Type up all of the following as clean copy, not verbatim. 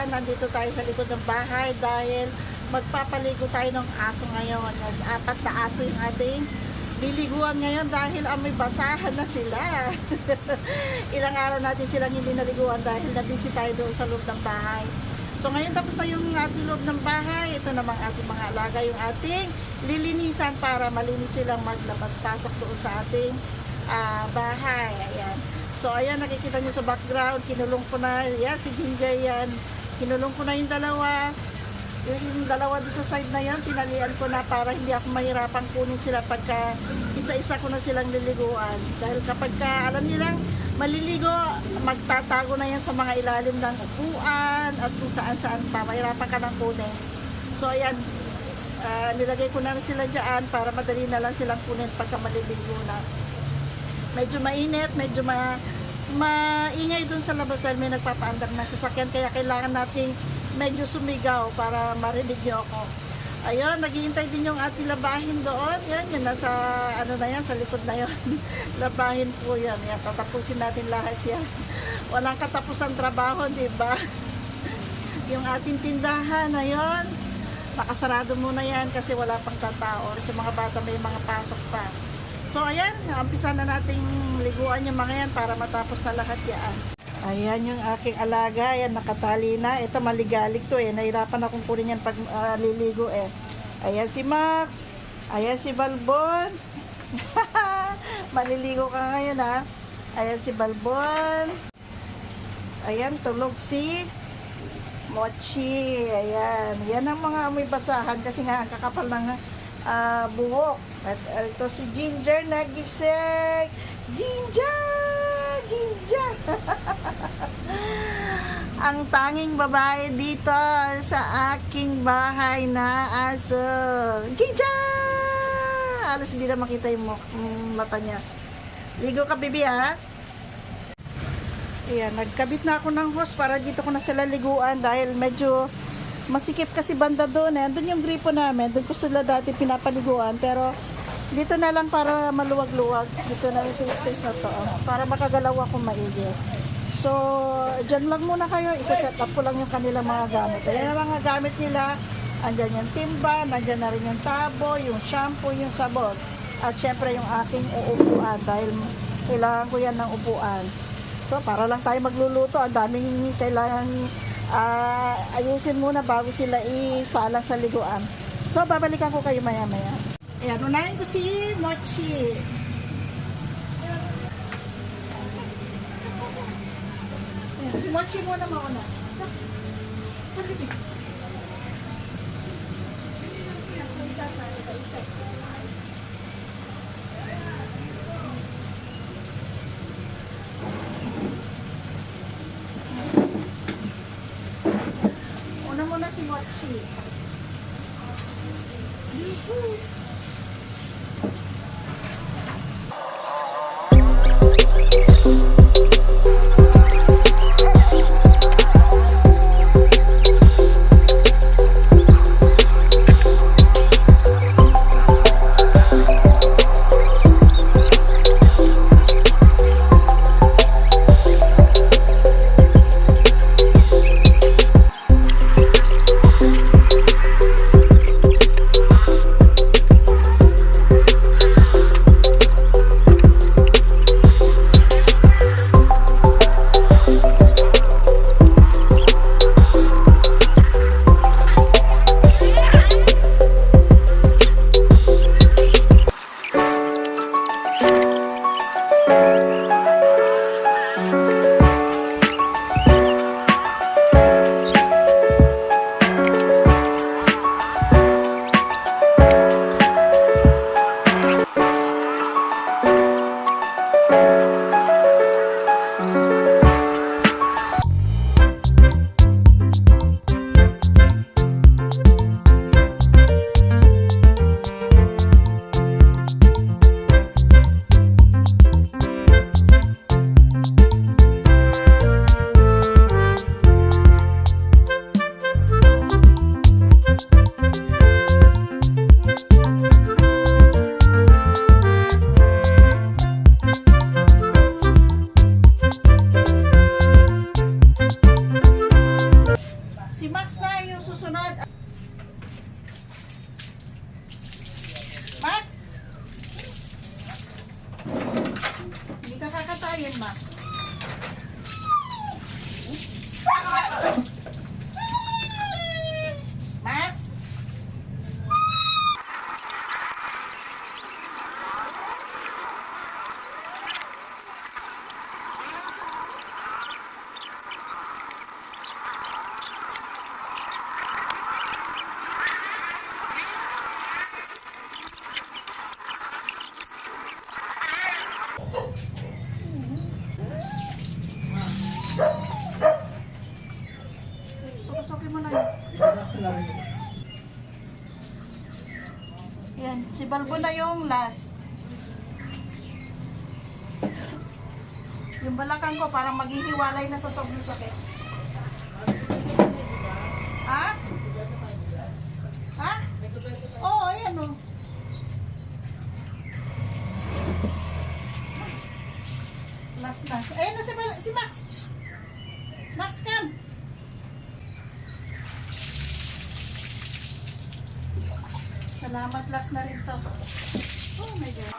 nandito tayo sa likod ng bahay dahil magpapaligo tayo ng aso ngayon. Yes, 4 na aso yung ating liliguan ngayon dahil amoy basahan na sila. Ilang araw natin silang hindi naliguan dahil nabisi tayo doon sa loob ng bahay. So ngayon tapos na yung ating loob ng bahay. Ito namang ating mga alaga, yung ating lilinisan para malinis silang maglabas-pasok doon sa ating bahay. Ayan. So ayan, nakikita nyo sa background, kinulong ko na, yan, si Ginger yan. Kinulong ko na yung dalawa. Yung dalawa doon sa side na yan, tinalian ko na para hindi ako mahirapan kunin sila pagka isa-isa ko na silang liliguan. Dahil kapag alam nilang maliligo, magtatago na yan sa mga ilalim ng upuan at kung saan-saan pa, mahirapan ka ng kunin. So ayan, nilagay ko na sila dyan para madali na lang silang kunin pagka maliligo na. Medyo mainit, medyo maingay dun sa labas dahil may nagpapaandar na sasakyan, kaya kailangan nating medyo sumigaw para marinig nyo ako. Ayun, naghihintay din yung ating labahin doon. Yan, yun nasa ano na yan, sa likod na yun. Labahin po yan. Yan, tatapusin natin lahat yan. Walang katapusan trabaho, di ba? Yung ating tindahan na yun, nakasarado muna yan kasi wala pang tatao. At yung mga bata may mga pasok pa. So ayan, umpisa na nating liguan yung mga yan para matapos na lahat yan. Ayan yung aking alaga, ayan nakatali na. Ito maligalig to eh, nahirapan akong kunin yan pag liligo eh. Ayan si Max, ayan si Balbon. Maliligo ka ngayon ha. Ayan si Balbon. Ayan, tulog si Mochi. Ayan, yan ang mga amoy basahan kasi nga ang kakapal ng buhok. At ito si Ginger nagising. Ginger! Ginger! Ang tanging babae dito sa aking bahay na aso. Ginger! Alas hindi na makita yung mata niya. Ligo ka, baby, ha? Ayan, nagkabit na ako ng hose para dito ko na sila liguan dahil medyo masikip kasi banda doon eh. Doon yung gripo namin. Doon ko sila dati pinapaliguan. Pero dito na lang para maluwag-luwag. Dito na lang sa space na to. Para makagalaw ako maigi. So, dyan lang muna kayo. Isa-set up ko lang yung kanilang mga gamit. Ayan ang mga gamit nila. Andyan yung timba. Nandyan na rin yung tabo, yung shampoo, yung sabon. At syempre yung aking uupuan. Dahil kailangan ko yan ng upuan. So, para lang tayo magluluto. Ang daming kailangan ayusin muna bago sila isalang sa liguan. So, babalikan ko kayo maya-maya. Ayan, unahin ko si Mochi. Ayan, si Mochi muna mauna. Una muna si Mochi. Si Max na yung susunod. Max? Hindi ka kakatayin, Max. Max? Tukusokin mo na yun. Yan, si Balbo na yung last. Yung balakang ko parang maghihiwalay na sa sobrang sakit. Ha? Ha? Oo, ayan o. Last. Ayan na si Max. Shh. Max, come. Salamat, last na rin to. Oh my God.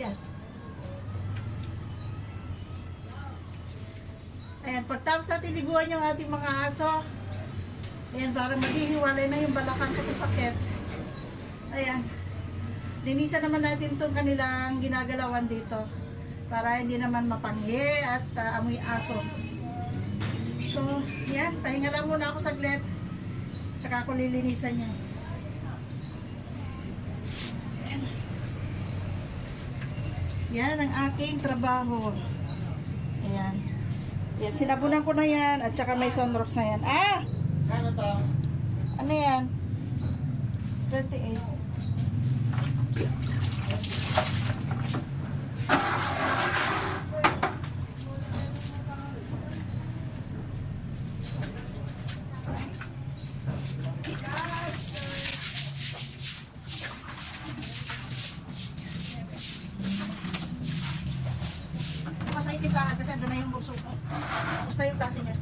Yan. Ayan, pagtapos natin liguan yung ating mga aso, ayan, para maghihiwalay na yung balakang ko sa sakit. Ayan. Linisan naman natin itong kanilang ginagalawan dito para hindi naman mapanghi at amoy aso. So, yan, pahinga lang muna ako saglit. Tsaka ako lilinisan yan. Yan ang aking trabaho. Ayan. Yan, sinabunan ko na yan at saka may sunrocks na yan. Ah! Ano to? Ano yan? 28. Masay kita kasi ando na yung bulso ko. Basta yung klase niya.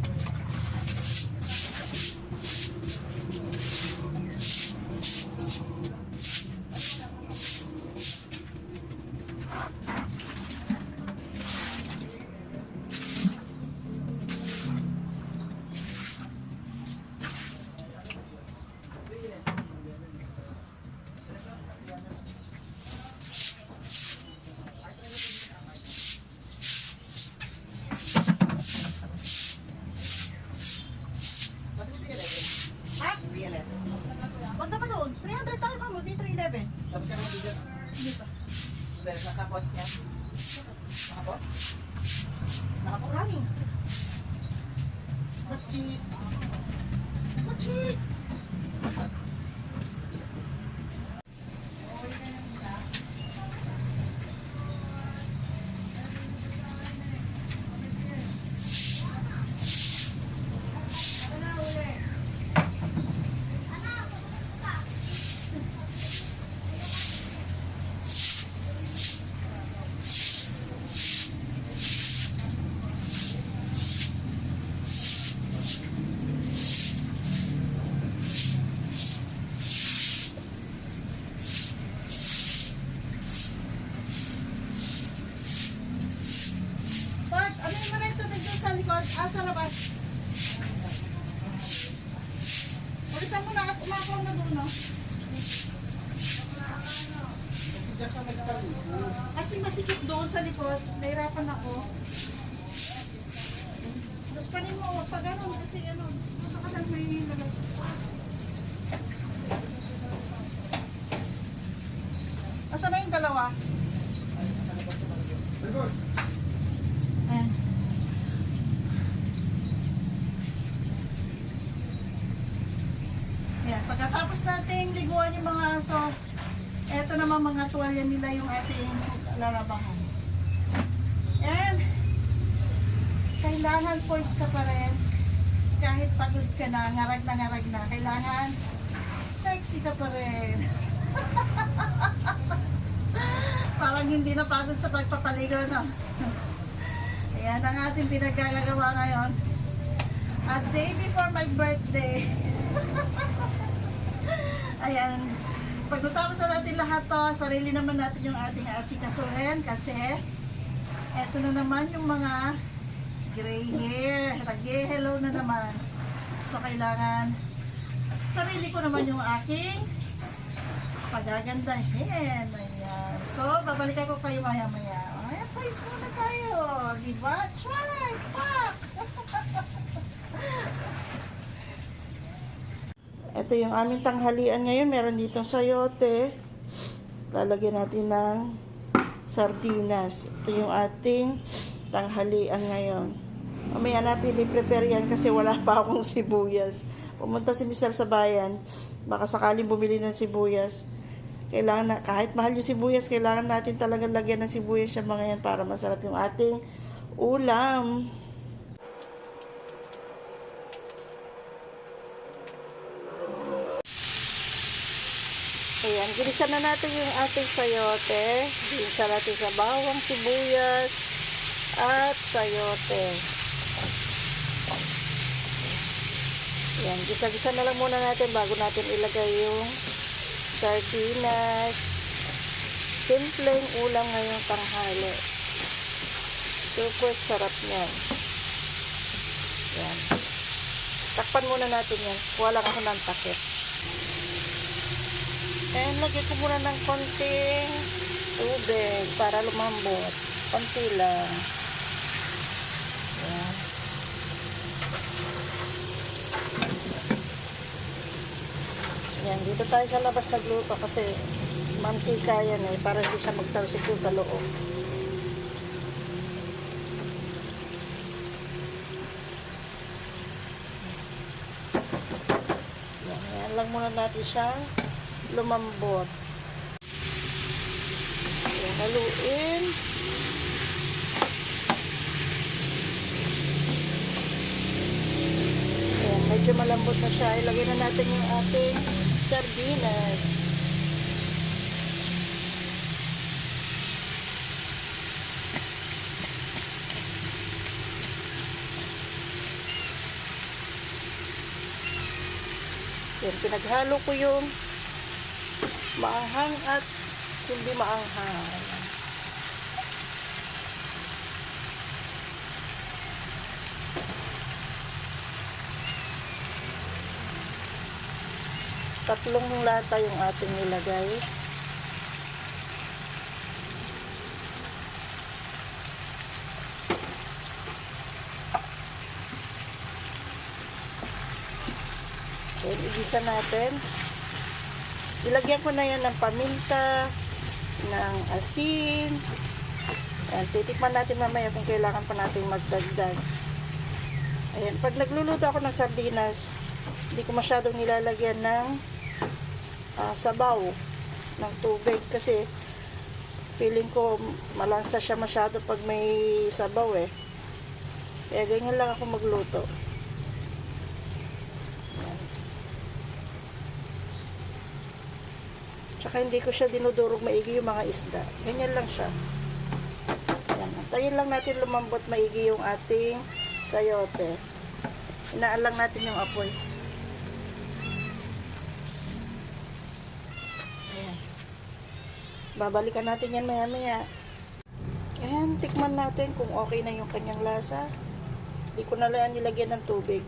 Ha? Wag na pa doon. 300 tayo pa mo. Di 311. Tapos ka naman dito. Hindi pa. Dahil nakapost niya. Nakapost? Nakapost? Running. Machi! Machi! Pag, ano yung mga ito dito sa likod? Sa labas. Ulisan mo na at umakaw na doon, no? Just na nagkaligo. Kasi masikip doon sa likod. Nahirapan ako. Tapos panin mo, pag ano, kasi ano, gusto ka lang may lagay. Asan na yung dalawa? Ayan. pagkatapos nating liguan yung mga aso, eto naman mga tuwalya nila yung ating lalabahan. And, kailangan poise ka pa rin. Kahit pagod ka na, ngarag na, kailangan sexy ka pa rin. Parang hindi na pagod sa pagpapaligo, no? Ayan ang ating pinaggagawa ngayon. A day before my birthday. Ayan. Pag natapos na natin lahat to, sarili naman natin yung ating asikasuhin kasi eto na naman yung mga gray hair. Nag-hello na naman. So, kailangan sarili ko naman yung aking pagagandahin. Ayan. So, babalikan ko kayo maya-maya. Ayan, praise muna tayo. Diba? Try! Pak! Ito yung aming tanghalian ngayon. Meron ditong sayote. Lalagyan natin ng sardinas. Ito yung ating tanghalian ngayon. Mamaya natin i-prepare yan kasi wala pa akong sibuyas. Pumunta si Mr. sa bayan. Baka sakaling bumili ng sibuyas. Kailangan na, kahit mahal yung sibuyas, kailangan natin talagang lagyan ng sibuyas yung mga yan para masarap yung ating ulam. Ayan, ginisa na natin yung ating sayote. Ginisa natin sa bawang, sibuyas, at sayote. Ayan, gisa-gisa na lang muna natin bago natin ilagay yung sardinas. Simpleng ulam ngayong tanghali. Super sarap niyan. Ayan. Takpan muna natin yan. Kuha lang ako ng takip. And lagyan ko muna ng konting tubig para lumambot. Konti lang. Ayan. Ayan, dito tayo sa labas nagluto kasi mantika yan eh, para hindi siya magtalsik yung sa loob. Ayan lang muna natin siya lumambot. Ayan, haluin. Ayan, medyo malambot na siya. Ilagay na natin yung ating sardinas. Yan, pinaghalo ko yung maanghang at hindi maanghang. Tatlong lata yung ating nilagay. Then, igisa natin. Ilagyan ko na yan ng paminta, ng asin. Ayan, titikman natin mamaya kung kailangan pa natin magdagdag. Ayan, pag nagluluto ako ng sardinas, hindi ko masyadong nilalagyan ng sabaw ng tubig kasi feeling ko malansa siya masyado pag may sabaw eh. Kaya ganyan lang ako magluto. Tsaka hindi ko siya dinudurog maigi yung mga isda. Ganyan lang siya. Ayan. Antayin lang natin lumambot maigi yung ating sayote. Inaan lang natin yung apoy. Ayan. Babalikan natin yan maya-maya. Ayan, tikman natin kung okay na yung kanyang lasa. Hindi ko na lang nilagyan ng tubig.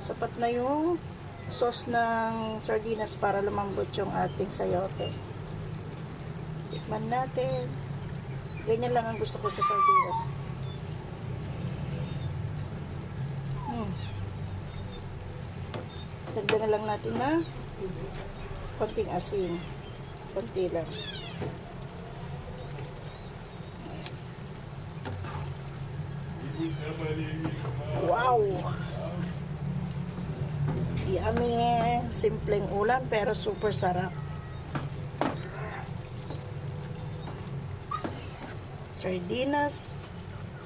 Sapat na yung sauce ng sardinas para lumambot yung ating sayote. Tikman natin. Ganyan lang ang gusto ko sa sardinas. Dagdagan lang natin na konting asin. Konti lang. Wow! Yummy! Simpleng ulam pero super sarap. Sardinas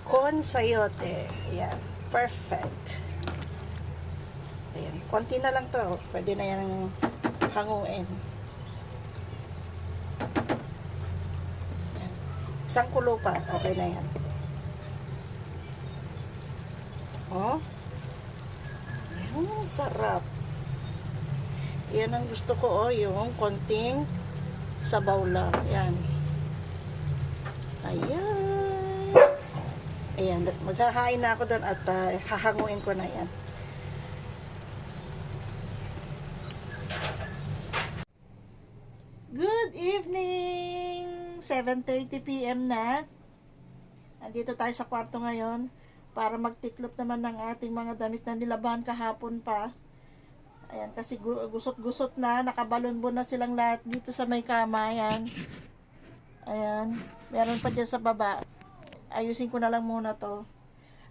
con sayote. Ayan. Perfect. Ayan. Konti na lang to. Pwede na yan hanguin. Ayan. Isang kulo pa. Okay na yan. Oh. Ayan. Sarap. Yan ang gusto ko, oh, yung konting sabaw lang. Yan. Ayan. Ayan. Maghahain na ako doon at hahanguin ko na yan. Good evening! 7:30 p.m. na. Andito tayo sa kwarto ngayon para magtiklop naman ng ating mga damit na nilabahan kahapon pa. Ayan, kasi gusot-gusot na, nakabalon-bon na silang lahat dito sa may kama, ayan. Ayan, meron pa dyan sa baba. Ayusin ko na lang muna to.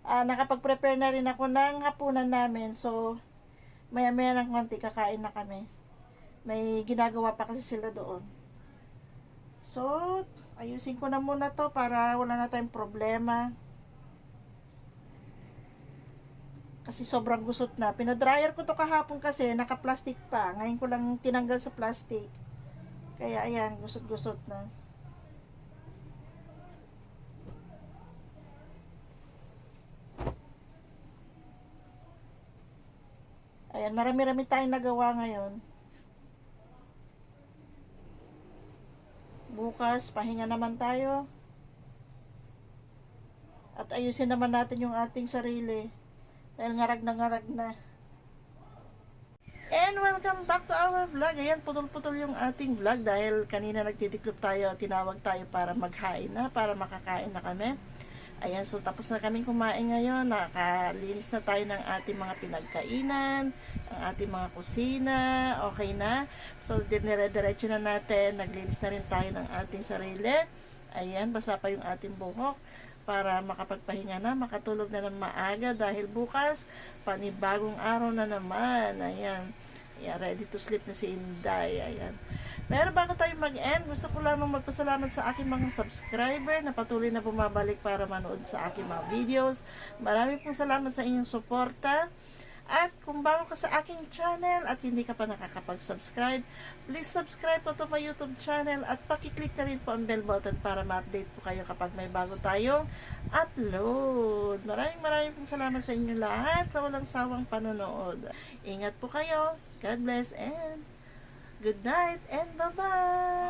Nakapag-prepare na rin ako ng hapunan namin, so maya-maya ng konti kakain na kami. May ginagawa pa kasi sila doon. So, ayusin ko na muna to para wala na tayong problema. Kasi sobrang gusot na. Pinadryer ko to kahapon kasi naka-plastic pa. Ngayon ko lang tinanggal sa plastic. Kaya ayan, gusot-gusot na. Ayan, marami-rami tayong nagawa ngayon. Bukas, pahinga naman tayo. At ayusin naman natin yung ating sarili. Dahil ngarag na. And welcome back to our vlog. Ayan, putol-putol yung ating vlog dahil kanina nagtitiklop tayo, tinawag tayo para maghain na, para makakain na kami. Ayan, so tapos na kaming kumain ngayon. Nakalinis na tayo ng ating mga pinagkainan, ang ating mga kusina, okay na. So, dinire-diretso na natin. Naglinis na rin tayo ng ating sarili. Ayan, basa pa yung ating buhok para makapagpahinga na, makatulog na ng maaga dahil bukas, panibagong araw na naman. Ayan. Ayan, ready to sleep na si Inday. Ayan. Pero bago tayo mag-end, gusto ko lamang magpasalamat sa aking mga subscriber na patuloy na bumabalik para manood sa aking mga videos. Marami pong salamat sa inyong suporta. At kung bago ka sa aking channel at hindi ka pa nakakapag-subscribe, please subscribe po to my YouTube channel at pakiclick na rin po ang bell button para ma-update po kayo kapag may bago tayong upload. Maraming pong salamat sa inyo lahat sa walang sawang panonood. Ingat po kayo. God bless and good night and bye-bye!